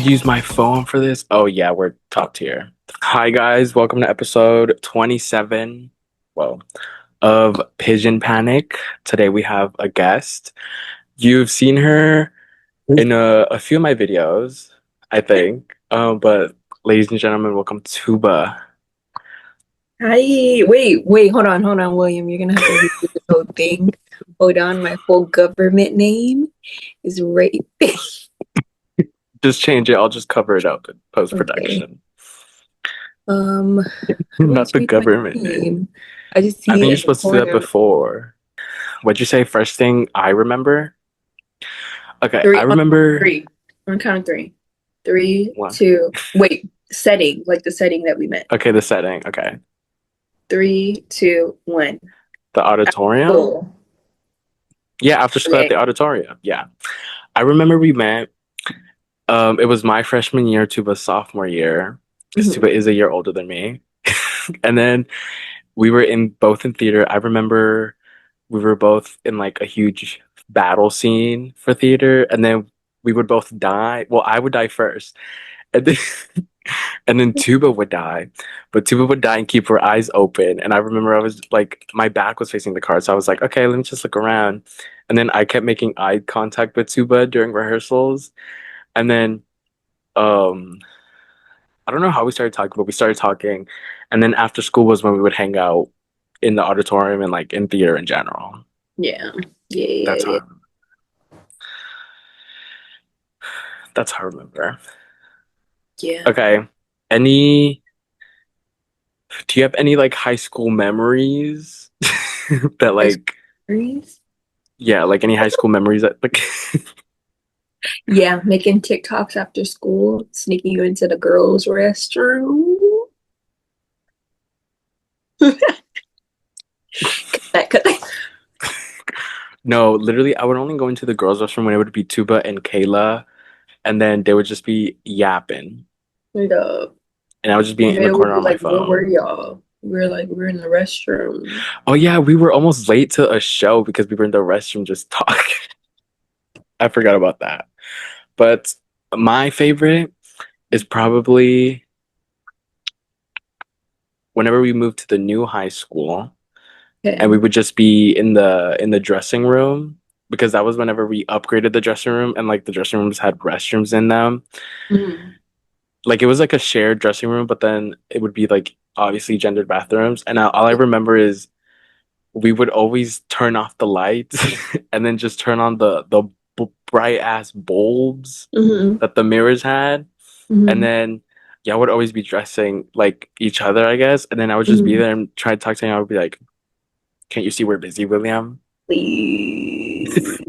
could use my phone for this. Oh yeah, we're top tier. Hi guys, welcome to episode 27. Well, of Pigeon Panic. Today we have a guest. You've seen her in a few of my videos, I think. But ladies and gentlemen, welcome Tuba. Hi. Hold on, William. You're gonna have to redo this whole thing. Hold on, my full government name is Ray. Just change it. I'll just cover it up in post Okay. production. Um, how do I Not the change my government name. name? I just I see think you're it in the supposed to do that corner. before. What'd you say? First thing I remember? Okay, I Three on remember three. On count of three. Three, one. two. Wait. Setting, like the setting that we met. Okay, the setting. Okay. Three, two, one. The auditorium? Cool. Yeah, after school at Okay. the auditorium. Yeah. I remember we met. It was my freshman year, Tuba's sophomore year, because Mhm. Tuba is a year older than me. And then we were in both in theater. I remember we were both in like a huge battle scene for theater, and then we would both die. Well, I would die first. And then and then Tuba would die. But Tuba would die and keep her eyes open. And I remember I was like my back was facing the car. So I was like, okay, let me just look around. And then I kept making eye contact with Tuba during rehearsals. And then um I don't know how we started talking, but we started talking. And then after school was when we would hang out in the auditorium and like in theater in general. Yeah. Yeah, yeah, That's yeah. how that's how I remember. Yeah. Okay. Any do you have any like high school memories that High school like memories? yeah, like any high school memories that like Yeah, making TikToks after school, sneaking you into the girls' restroom. Cut that. no, literally I would only go into the girls' restroom when it would be Tuba and Kayla and then they would just be yapping. Straight up. And I would just be And in the then we'd corner be on my like, where were phone. y'all? We were in the restroom. Oh yeah, we were almost late to a show because we were in the restroom just talking. I forgot about that. But my favorite is probably whenever we moved to the new high school and we Okay. would just be in the dressing room because that was whenever we upgraded the dressing room and like the dressing rooms had restrooms in them. Mhm. Like it was like a shared dressing room, but then it would be like obviously gendered bathrooms. And all I remember is we would always turn off the lights and then just turn on the bright ass bulbs Mhm. that the mirrors had. And Mhm. then y'all would always be dressing like each other, I guess. And then I would just be Mhm. there and try to talk to him. I would be like, "Can't you see we're busy, William?" Please.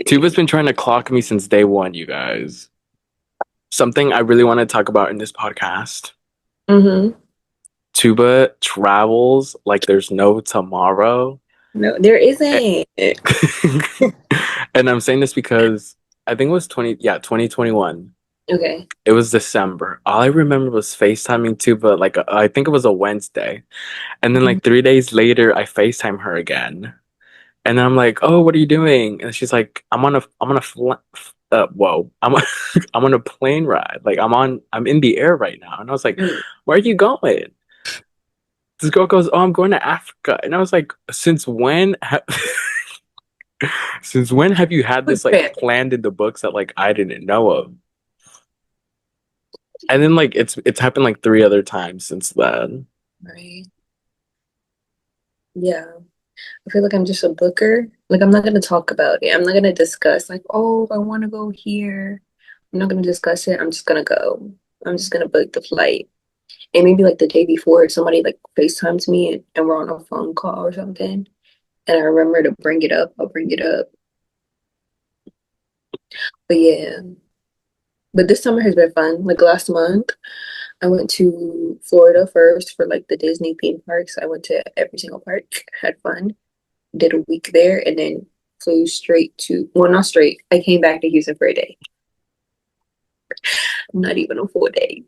Tuba's been trying to clock me since day one, you guys. Something I really want to talk about in this podcast. Mhm. Tuba travels like there's no tomorrow. No, there isn't. And I'm saying this because I think it was 2021. Okay. It was December. All I remember was FaceTiming Tuba like I think it was a Wednesday. And then Mhm. like 3 days later I FaceTime her again. And I'm like, "Oh, what are you doing?" And she's like, I'm on a whoa. I'm on a plane ride. Like I'm in the air right now." And I was like, Mhm. "Where are you going?" This girl goes, "Oh, I'm going to Africa." And I was like, "Since when since when have you had Quick this like trip. planned in the books that like I didn't know of?" And then like it's happened like three other times since then. Right. Yeah. I feel like I'm just a booker. Like I'm not gonna talk about it. I'm not gonna discuss like, oh, I want to go here. I'm not gonna discuss it. I'm just gonna go. I'm just gonna book the flight. And maybe like the day before, somebody like FaceTimes me and we're on a phone call or something. And I remember to bring it up. I'll bring it up. But yeah. But this summer has been fun. Like last month, I went to Florida first for like the Disney theme parks. I went to every single park, had fun, did a week there, and then flew straight to, well, not straight. I came back to Houston for a day, not even a full day.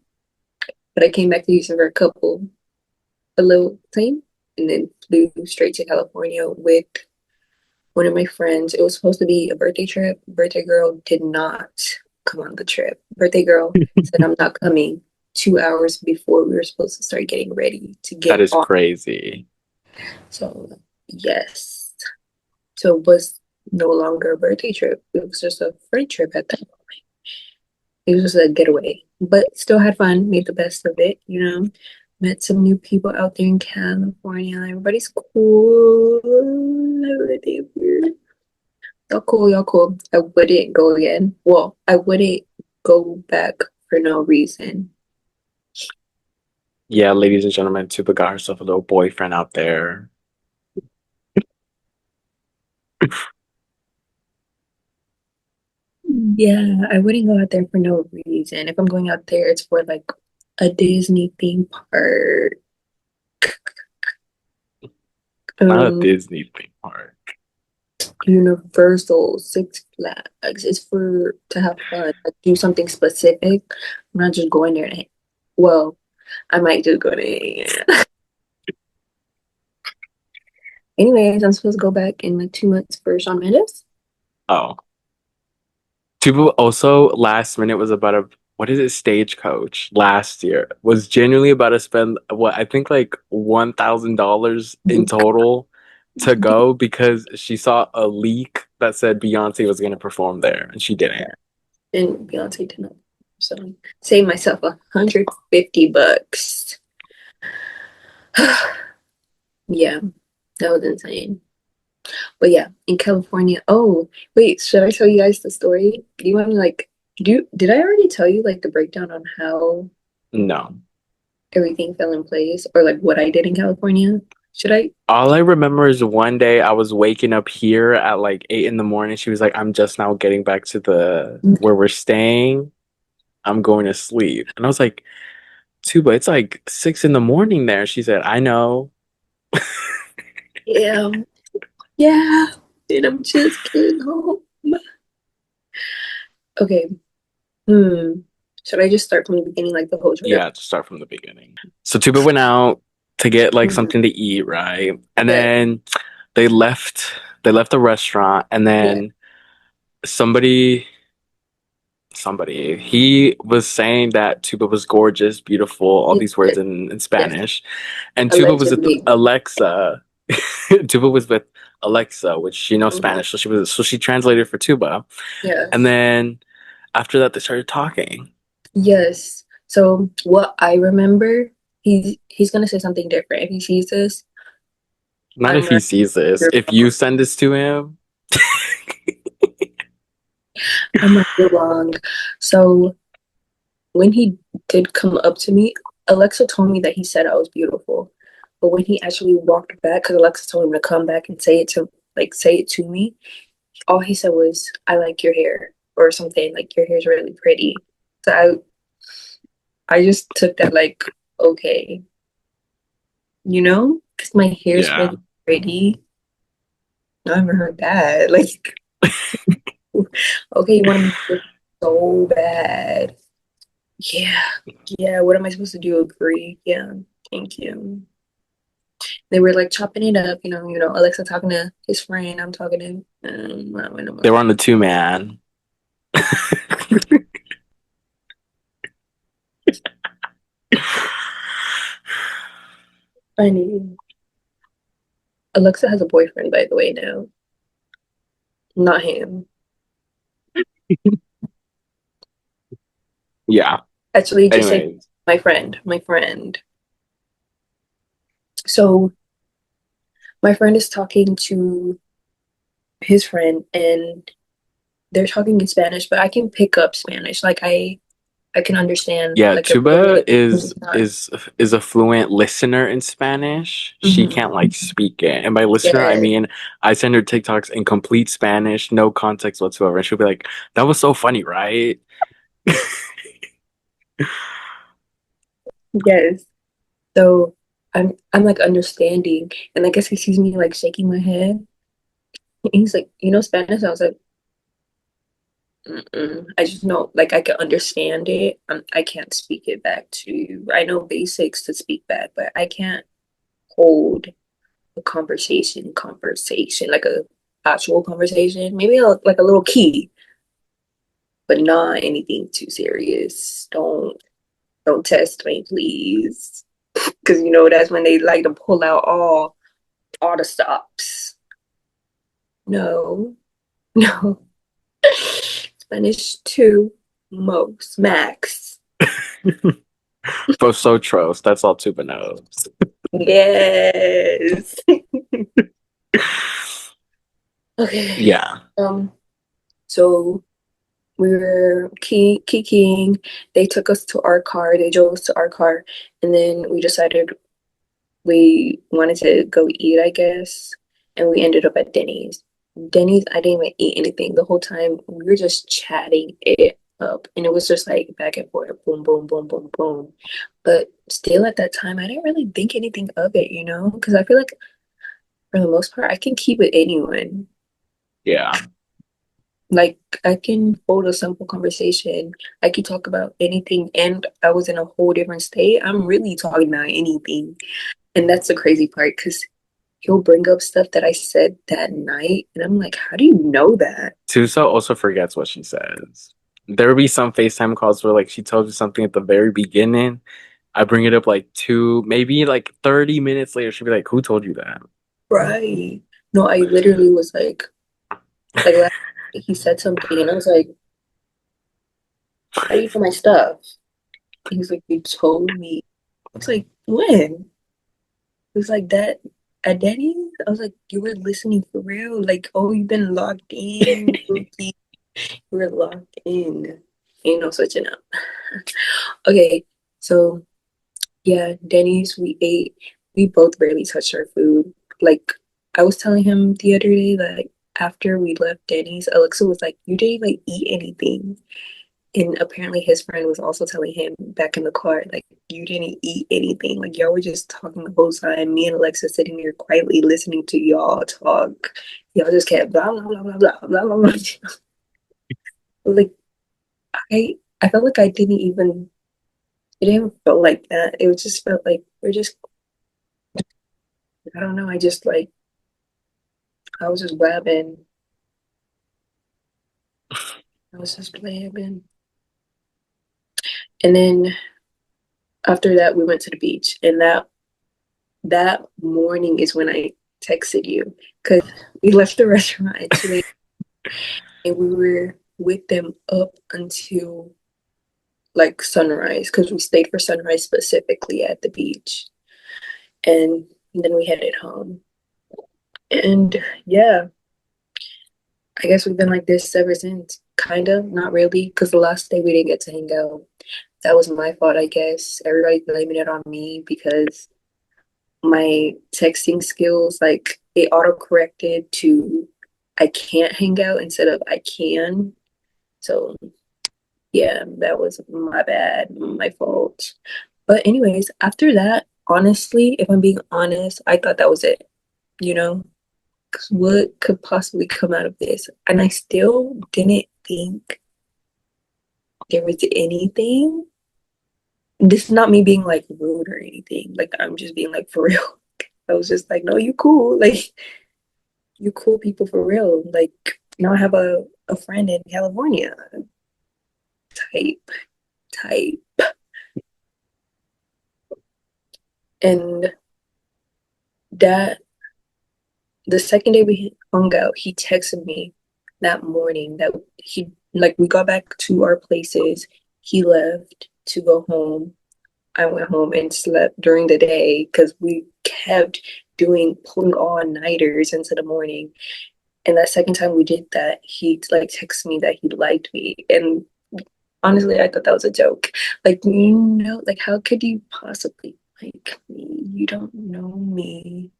But I came back to Houston for a little time, and then flew straight to California with one of my friends. It was supposed to be a birthday trip. Birthday girl did not come on the trip. Birthday girl said, I'm not coming 2 hours before we were supposed to start getting ready to That get is on. crazy. So, yes. So it was no longer a birthday trip. It was just a friend trip at that point. It was just a getaway, but still had fun, made the best of it, you know. Met some new people out there in California. Everybody's cool. Everything weird. Y'all cool, y'all cool. I wouldn't go again. Well, I wouldn't go back for no reason. Yeah, ladies and gentlemen, Tuba got herself a little boyfriend out there. Yeah, I wouldn't go out there for no reason. If I'm going out there, it's for like a Disney theme park, Not a um, Disney theme park. Universal, Six Flags. It's for to have fun, like do something specific. I'm not just going there to hang. Well, I might just go to hang. Anyways, I'm supposed to go back in like 2 months for Shawn Mendes. Oh. Tuba also last minute was about a what is it, Stagecoach last year was genuinely about to spend what I think like $1,000 in total to go because she saw a leak that said Beyonce was going to perform there and she didn't. Yeah, and Beyonce did not. So save myself $150. Yeah, that was insane. But yeah, in California. Oh, wait, should I tell you guys the story? Do you want me like did I already tell you like the breakdown on how No. everything fell in place or like what I did in California? Should I? All I remember is one day I was waking up here at like 8 in the morning. She was like, I'm just now getting back to the where we're staying. I'm going to sleep. And I was like, Tuba, it's like 6 in the morning there. She said, I know. Yeah, yeah. And I'm just getting home. Okay. Hmm. Should I just start from the beginning, like the whole trip? Yeah, to start from the beginning. So Tuba went out to get like Mhm. something to eat, right? And Yeah, then they left they left the restaurant and yeah, then somebody somebody he was saying that Tuba was gorgeous, beautiful, all yeah, these words in yes. Spanish. And Tuba was with Allegedly. Alexa. Tuba was with Alexa, which she knows Mhm. Spanish, so she translated for Tuba. Yeah. And then after that they started talking. Yes. So what I remember, he's gonna say something different. If he sees this, Not I'm if he right. sees this. You're If you wrong. send this to him, I'm right. You're wrong. So when he did come up to me, Alexa told me that he said I was beautiful. But when he actually walked back, because Alexa told him to come back and say it to me, all he said was, "I like your hair," or something like your hair's really pretty. So I just took that like, okay, because my hair's yeah. really pretty. I never heard that. Like, okay, you want to be so bad. Yeah. Yeah. What am I supposed to do? Agree. Yeah. Thank you. They were like chopping it up, Alexa talking to his friend. I'm talking to not one of my They were on the two man. funny. Alexa has a boyfriend, by the way, now. Not him. Yeah. Actually, just say Anyways. my friend. My friend. So my friend is talking to his friend and they're talking in Spanish, but I can pick up Spanish. Like I can understand Yeah, like a little Tuba bit. I'm just not. is a fluent listener in Spanish. She Mhm. can't like speak it. And by listener, I Yeah. mean I send her TikToks in complete Spanish, no context whatsoever. And she'll be like, that was so funny, right? Yes. So I'm like understanding, and I guess he sees me like shaking my head. And he's like, Spanish? I was like, mm-mm. I just know like I can understand it. I can't speak it back to you. I know basics to speak back, but I can't hold a conversation like a actual conversation. Maybe like a little key. but not anything too serious. Don't test me, please. Because you know that's when they like to pull out all the stops. No, no. Spanish two, most max. Vosotros, that's all tuba knows. Yes. Okay. Yeah. Um. So we were keying. They took us to our car. They drove us to our car, and then we decided we wanted to go eat, I guess, and we ended up at Denny's. Denny's, I didn't even eat anything the whole time. We were just chatting it up, and it was just like back and forth, boom, boom, boom, boom, boom. But still, at that time, I didn't really think anything of it, you know, because I feel like for the most part, I can keep with anyone. Yeah. Like I can hold a simple conversation. I can talk about anything, and I was in a whole different state. I'm really talking about anything, and that's the crazy part because he'll bring up stuff that I said that night, and I'm like, how do you know that? Tusa also forgets what she says. There will be some FaceTime calls where like she tells you something at the very beginning. I bring it up like two, maybe like 30 minutes later. She'll be like, who told you that? Right. No, I literally was like last night he said something, and I was like, how do you know my stuff? He was like, you told me. I was like, when? It was like that at Denny's. I was like, you were listening for real? Like, oh, you've been locked in. You were locked in. Ain't no switching up. Okay, so yeah, Denny's, we ate. We both barely touched our food. Like, I was telling him the other day, like, after we left Denny's, Alexa was like, you didn't even eat anything. And apparently his friend was also telling him back in the car, like, you didn't eat anything. Like, y'all were just talking the whole time. Me and Alexa sitting there quietly listening to y'all talk. Y'all just kept blah, blah, blah, blah, blah, blah, blah, blah. Like, I felt like I didn't even, it didn't feel like that. It just felt like we're just, I don't know. I just like, I was just blabbing. I was just blabbing. And then after that, we went to the beach. And that morning is when I texted you because we left the restaurant at 2 a.m. and we were with them up until like sunrise because we stayed for sunrise specifically at the beach. And then we headed home. And yeah, I guess we've been like this ever since. Kind of, not really, because the last day we didn't get to hang out. That was my fault, I guess. Everybody's blaming it on me because my texting skills, like it auto corrected to I can't hang out instead of I can. So yeah, that was my bad, my fault. But anyways, after that, honestly, if I'm being honest, I thought that was it. You know, 'cause what could possibly come out of this? And I still didn't think there was anything. This is not me being like rude or anything. Like I'm just being like for real. I was just like, no, you cool. Like you cool people for real. Like now I have a friend in California type type. And that the second day we hung out, he texted me that morning that he like we got back to our places. He left to go home. I went home and slept during the day because we kept doing pulling all nighters into the morning. And that second time we did that, he like texted me that he liked me. And honestly, I thought that was a joke. Like, you know, like how could you possibly like me? You don't know me.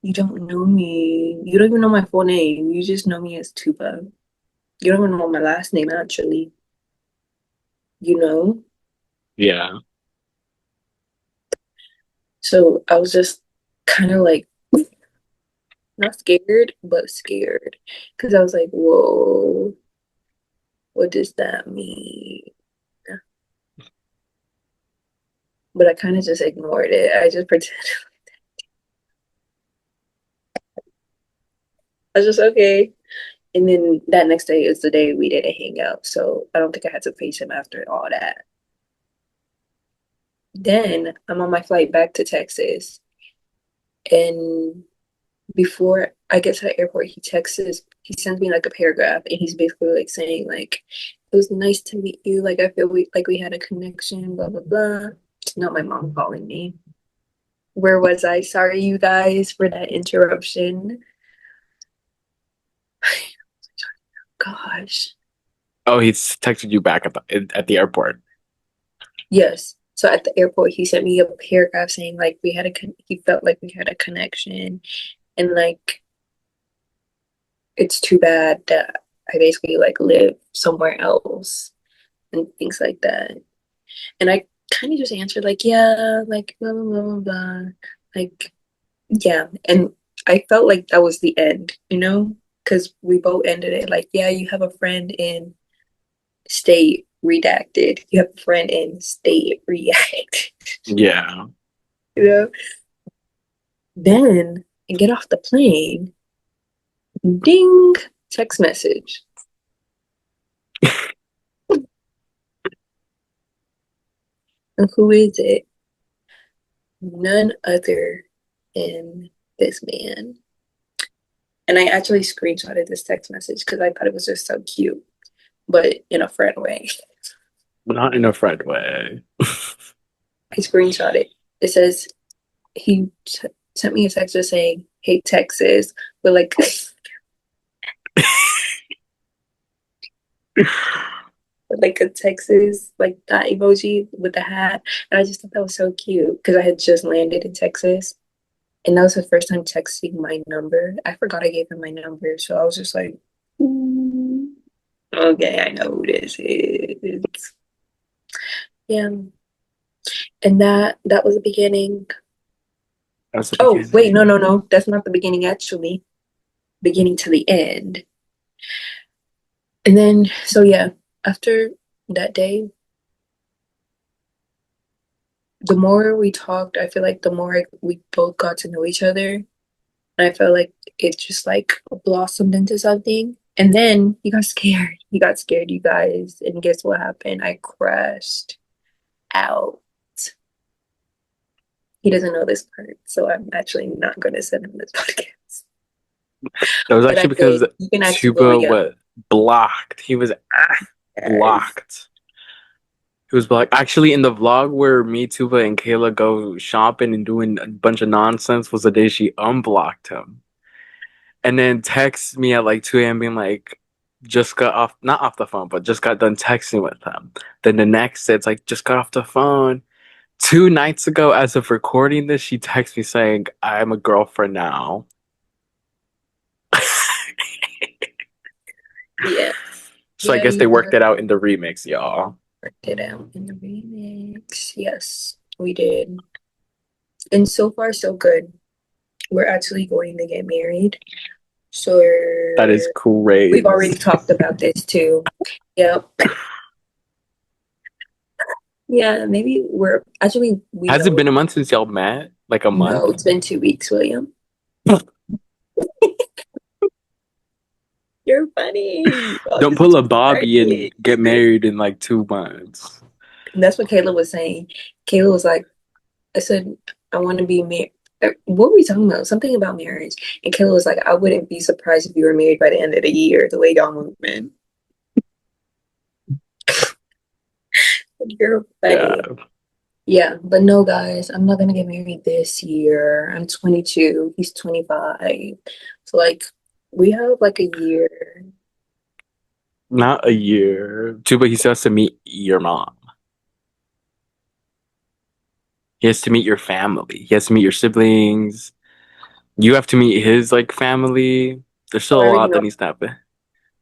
You don't know me. You don't even know my full name. You just know me as Tuba. You don't even know my last name actually. You know? Yeah. So I was just kind of like not scared, but scared. Because I was like, whoa, what does that mean? But I kind of just ignored it. I just pretended. I was just okay. And then that next day is the day we didn't hang out. So I don't think I had to face him after all that. Then I'm on my flight back to Texas. And before I get to the airport, he sends me like a paragraph and he's basically like saying like it was nice to meet you. Like I feel we had a connection, blah blah blah. Not my mom calling me. Where was I? Sorry you guys for that interruption. Gosh. Oh, he's texted you back at the airport. Yes. So at the airport, he sent me a paragraph saying like he felt like we had a connection, and like it's too bad that I basically like live somewhere else and things like that. And I kind of just answered like, yeah, like blah blah blah blah blah, like yeah. And I felt like that was the end, you know, because we both ended it like, yeah, you have a friend in state redacted. You have a friend in state react. Yeah. You know. Then I get off the plane, ding, text message. And who is it? None other than this man. And I actually screenshotted this text message because I thought it was just so cute, but in a friend way. Not in a friend way. I screenshot it. It says sent me a text just saying, "Hey Texas," with like with like a Texas like that emoji with the hat, and I just thought that was so cute because I had just landed in Texas, and that was the first time texting my number. I forgot I gave him my number, so I was just like, "Mm, okay, I know who this is." Yeah, and that was the beginning. That's the Oh, wait, no, beginning. no, no. That's not the beginning, actually. Beginning to the end. And then, so yeah, after that day, the more we talked, I feel like the more we both got to know each other. And I felt like it just like blossomed into something. And then he got scared. He got scared, you guys. And guess what happened? I crashed out. He doesn't know this part, so I'm actually not going to send him this podcast. That was But I actually did. because You can actually go, Tuba yeah. was blocked. He was Yes. blocked. He was blocked. Actually, in the vlog where me, Tuba, and Kayla go shopping and doing a bunch of nonsense was the day she unblocked him. And then texts me at like 2 a.m. being like, just got off, not off the phone, but just got done texting with him. Then the next day, it's like, just got off the phone. 2 nights ago, as of recording this, she texts me saying, I'm a girlfriend now. Yeah. So I Yeah, guess you they worked guys it out in the remix, y'all. worked it out in the remix. Yes, we did. And so far, so good. We're actually going to get married. So That is we've crazy. already talked about this too. Yep. Yeah, maybe we're actually, we Has it know. been a month since y'all met? Like a No, month? it's been 2 weeks, William. You're funny. Y'all Don't just pull a too Bobby and get started. married in like 2 months. And that's what Kayla was saying. Kayla was like, I said, I want to be married. What were we talking about? Something about marriage. And Kayla was like, I wouldn't be surprised if you were married by the end of the year, the way y'all moving. You're Yeah. funny. Yeah, but no, guys, I'm not gonna get married this year. I'm 22. He's 25. So like, we have like a year. Not a year. Too, but he still has to meet your mom. He has to meet your family. He has to meet your siblings. You have to meet his like family. There's Oh, still I a already lot that know. needs to happen.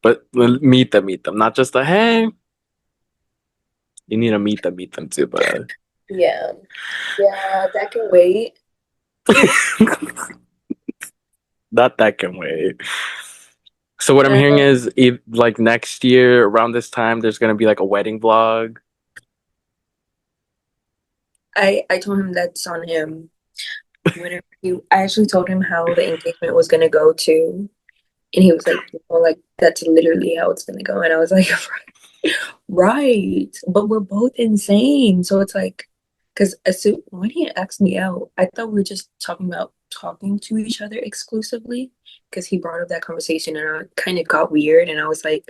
But meet them. Not just a hey. You need to meet them too, but Yeah, yeah, that can wait. not that can wait. So what I'm Yeah, hearing is, if, like next year around this time, there's gonna be like a wedding vlog. I told him that's on him. Whenever I actually told him how the engagement was gonna go too. And he was like, well, like that's literally how it's gonna go. And I was like, right. But we're both insane. So it's like, because as soon when he asked me out, I thought we were just talking about talking to each other exclusively. Because he brought up that conversation and I kind of got weird. And I was like,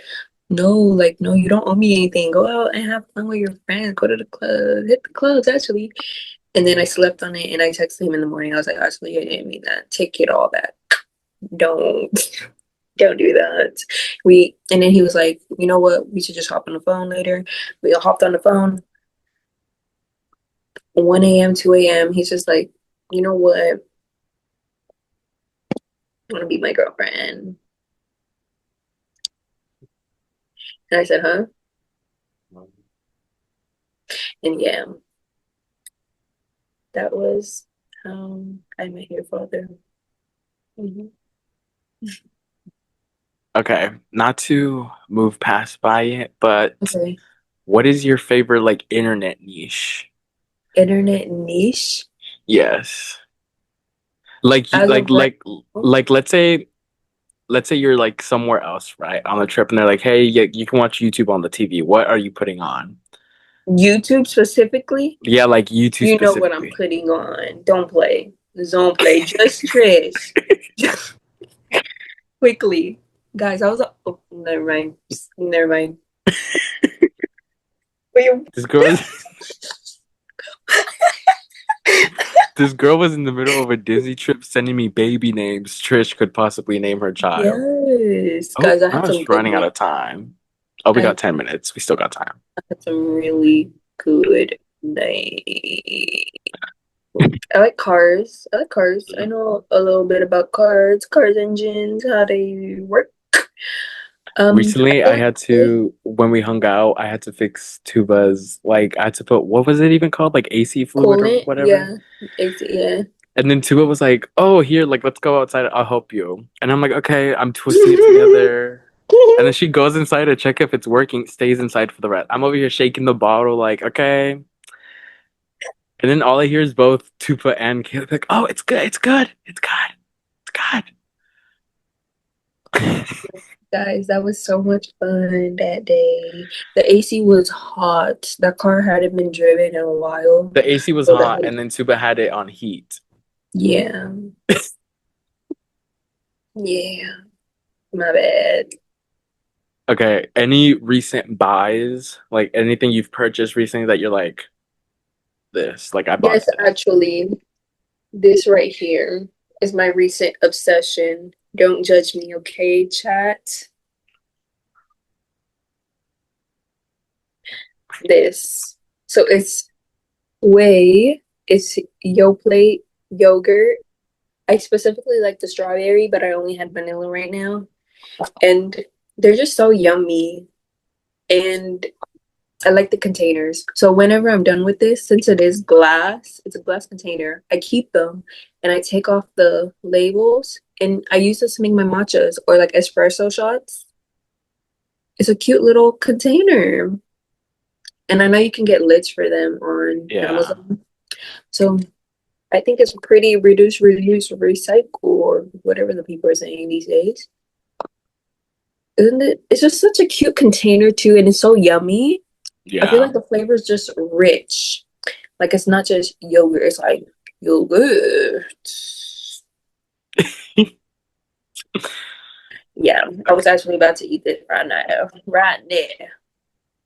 no, you don't owe me anything. Go out and have fun with your friends. Go to the club. Hit the clubs, actually. And then I slept on it and I texted him in the morning. I was like, actually, I didn't mean that. Take it all back. Don't. Don't do that. And then he was like, you know what? We should just hop on the phone later. We all hopped on the phone, 1 a.m., 2 a.m. He's just like, you know what? I want to be my girlfriend. And I said, huh? And yeah, that was how I met your father. Hmm. Okay, not to move past by it, but Okay. what is your favorite like internet niche? Internet niche Yes. Like you as of right now. like let's say you're like somewhere else, right? On a trip and they're like, "Hey, you can watch YouTube on the TV. What are you putting on?" YouTube specifically, Yeah, like YouTube you know what I'm specifically. putting on. Don't play. Don't play. Just Trish. Quickly. Guys, I was oh, never mind. Never mind. But you This girl this girl was in the middle of a Disney trip sending me baby names Trish could possibly name her child. yes. Oh, Guys, I I had some was good running out names. of time. Oh, we I got 10 minutes. We still got time. had some really good names. I like cars. I like cars. I Mhm. know a little bit about cars engines, how they work. I Recently, feel I like had to, when we hung out, I had to fix Tuba's, like, I had to put, what was it even called? Like AC fluid or coolant, whatever. yeah. Yeah. And then Tuba was like, oh, here, like, let's go outside. I'll help you. And I'm like, okay, I'm twisting it together. And then she goes inside to check if it's working, stays inside for the rest. I'm over here shaking the bottle, like, okay. And then all I hear is both Tupa and Caleb, like, oh, it's good, it's good, it's good, it's good. Guys, that was so much fun that day. The AC was hot. That car hadn't been driven in a while. The AC was So that hot, was, and then Tuba had it on heat. yeah. Yeah. My bad. Okay, any recent buys, like anything you've purchased recently that you're like, this, like I bought Yes, this. actually, this right here is my recent obsession. Don't judge me, okay, chat? This. So it's whey, it's Yoplait yogurt. I specifically like the strawberry, but I only had vanilla right now. And they're just so yummy. And I like the containers. So whenever I'm done with this, since it is glass, it's a glass container, I keep them and I take off the labels and I use this to make my matchas or like espresso shots. It's a cute little container. And I know you can get lids for them on Yeah, Amazon. So I think it's pretty reduce, reuse, recycle, or whatever the people are saying these days. Isn't it? It's just such a cute container too, and it's so yummy. I feel yeah. like the flavor is just rich. Like it's not just yogurt, it's like yogurt. Yeah, I was Okay, actually about to eat this right now. Right now.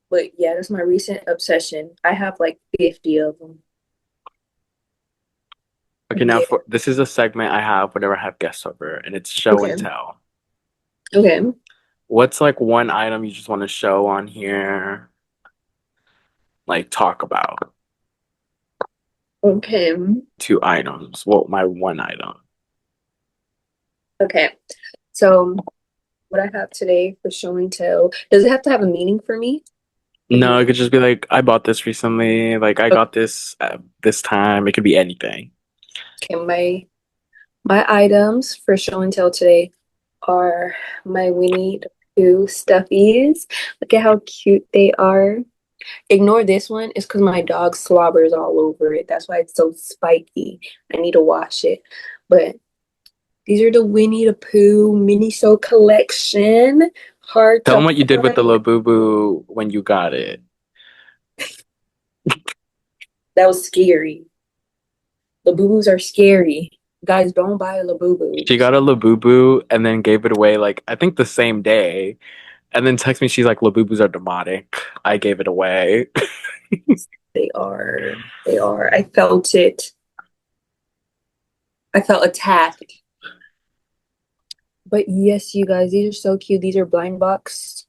But yeah, that's my recent obsession. I have like 50 of them. okay. Now Yeah. for this is a segment I have whenever I have guests over, and it's show and Okay. tell. Okay. What's like one item you just want to show on here, like talk about? Okay. Two items. Well, my one item. Okay. So what I have today for show and tell, does it have to have a meaning for me? Like No, it could just be like I bought this recently. Like I got this at this time. It could be anything. okay, my items for show and tell today are my Winnie the Pooh stuffies. Look at how cute they are. Ignore this one. It's because my dog slobbers all over it. That's why it's so spiky. I need to wash it. But These are the Winnie the Pooh mini so collection. Hard Tell to them what you did with the find. Labubu when you got it. That was scary. Labubus are scary. Guys, don't buy She Labubus. got a Labubu and then gave it away like I think the same day. And then text me, she's like, Labubus are demonic. I gave it away. They are. They are. I felt it. I felt attacked. But yes, you guys, these are so cute. These are blind boxes,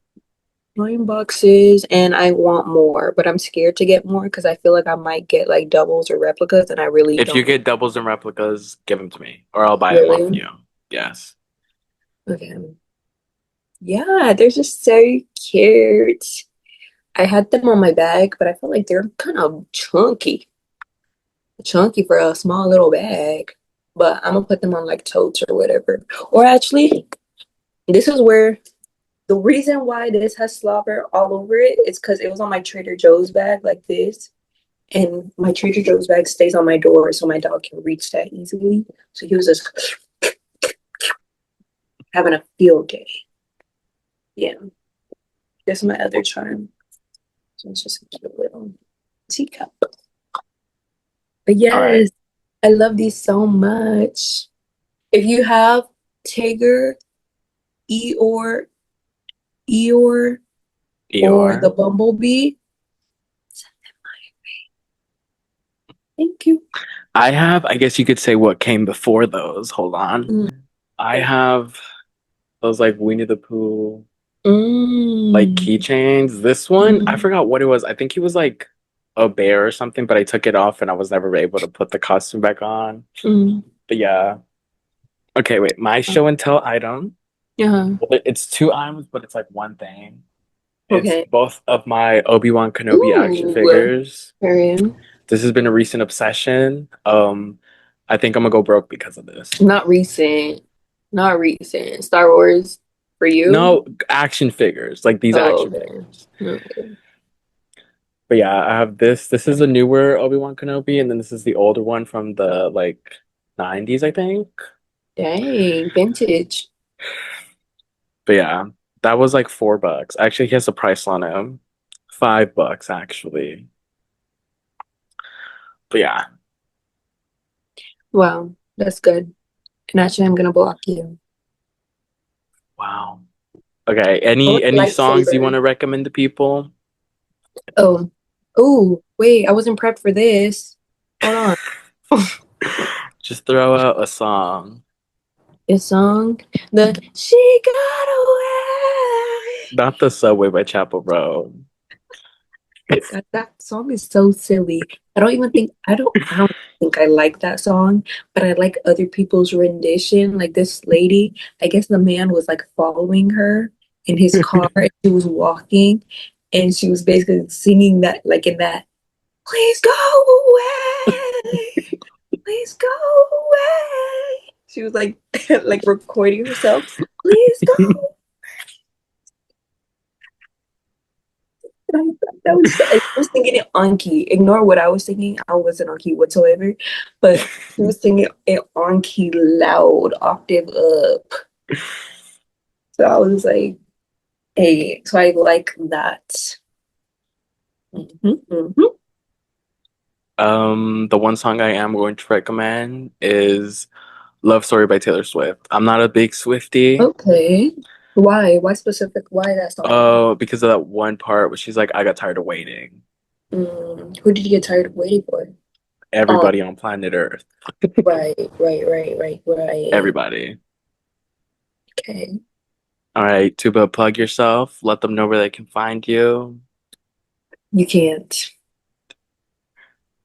and I want more, but I'm scared to get more because I feel like I might get like doubles or replicas, and I really If you don't get doubles and replicas, give them to me, or I'll buy them off really. you. Yes. Okay. Yeah, they're just so cute. I had them on my bag, but I felt like they're kind of chunky for a small little bag. But I'm gonna put them on like totes or whatever. Or actually, this is where the reason why this has slobber all over it is because it was on my Trader Joe's bag like this. And my Trader Joe's bag stays on my door so my dog can reach that easily. So he was just having a field day. Yeah, that's my other charm. So it's just a cute little teacup. But All right. yes, I love these so much. If you have Tigger, Eeyore, Eeyore, or the Eeyore. Bumblebee, thank you. I have, I guess you could say what came before those. Hold on. Mm. I have those like Winnie the Pooh, like Mm. keychains. This one, I Mm. forgot what it was. I think he was like a bear or something, but I took it off and I was never able to put the costume back on. Mm. But yeah. Okay, wait. My show and tell item. Yeah. Well, it's two items, but it's like one thing. It's Okay. both of my Obi-Wan Kenobi action Ooh, figures. Marion. This has been a recent obsession. I think I'm gonna go broke because of this. Not recent. Not recent. Star Wars for you? No, action figures, like these Oh, action okay. figures. Okay. But yeah, I have this. This is the newer Obi-Wan Kenobi, and then this is the older one from the like 90s, I think. Dang, vintage. But yeah, that was like $4. Actually, he has a price on him. $5 actually. But yeah, Wow, that's good. And actually, I'm gonna block you. wow. Okay, I any want a songs you want lightsaber. to recommend to people? Oh, oh, wait, I wasn't prepped for this. Hold on. Just throw out a song. This song, the She Got Away. Not the Subway by Chapel Roan. God, that song is so silly. I don't think I like that song, but I like other people's rendition. Like this lady, I guess the man was like following her in his car and she was walking and she was basically singing that like in that, please go away, please go away. She was like like recording herself. Please go. That was I was singing it on key. Ignore what I was singing. I wasn't on key whatsoever. But she was singing it on key loud, octave up. So I was like, hey, so I like that. Mhm. The one song I am going to recommend is Love Story by Taylor Swift. I'm not a big Swiftie, Okay. Why? Why specific? Why that song? because of that one part where she's like, I got tired of waiting. Who did you get tired of waiting for? Um, Everybody on planet Earth. right. Everybody. Okay. All right, Tuba, plug yourself. Let them know where they can find you. You can't.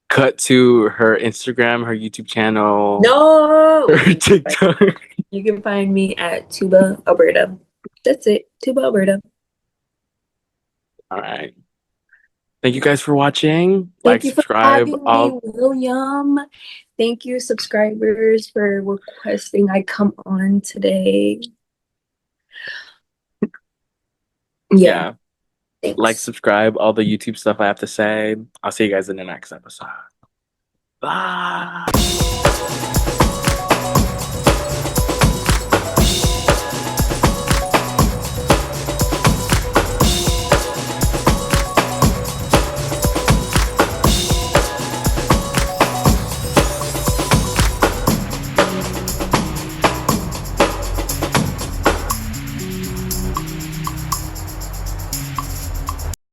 Cut to her Instagram, her YouTube channel, No! her TikTok. You can find me at Tuba, Alberta. That's it. Tuba, Alberta. All right. Thank you guys for watching. Like, Thank you for subscribe, having me, all. William. Thank you, subscribers, for requesting I come on today. Yeah, Yeah. Like, thanks. subscribe, all the YouTube stuff I have to say. I'll see you guys in the next episode. Bye.